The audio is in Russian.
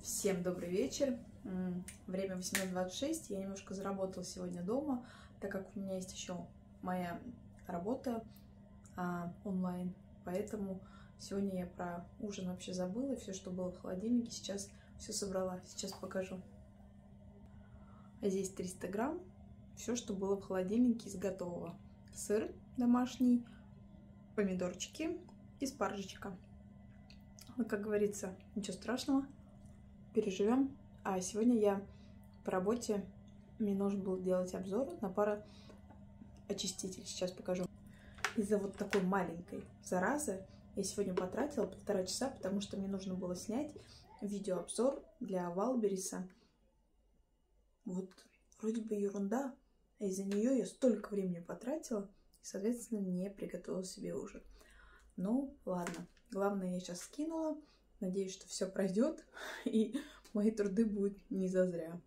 Всем добрый вечер. Время 18:26. Я немножко заработала сегодня дома, так как у меня есть еще моя работа онлайн. Поэтому сегодня я про ужин вообще забыла. Все, что было в холодильнике, сейчас все собрала. Сейчас покажу. Здесь 300 грамм. Все, что было в холодильнике из готового. Сыр домашний, помидорчики и спаржечка. Ну, как говорится, ничего страшного. Переживем. А сегодня я по работе, мне нужно было делать обзор на пароочиститель. Сейчас покажу. Из-за вот такой маленькой заразы я сегодня потратила 1,5 часа, потому что мне нужно было снять видеообзор для Вайлдберриса. Вот вроде бы ерунда, а из-за нее я столько времени потратила и, соответственно, не приготовила себе ужин. Ну, ладно. Главное, я сейчас скинула. Надеюсь, что все пройдет, и мои труды будут не зазря.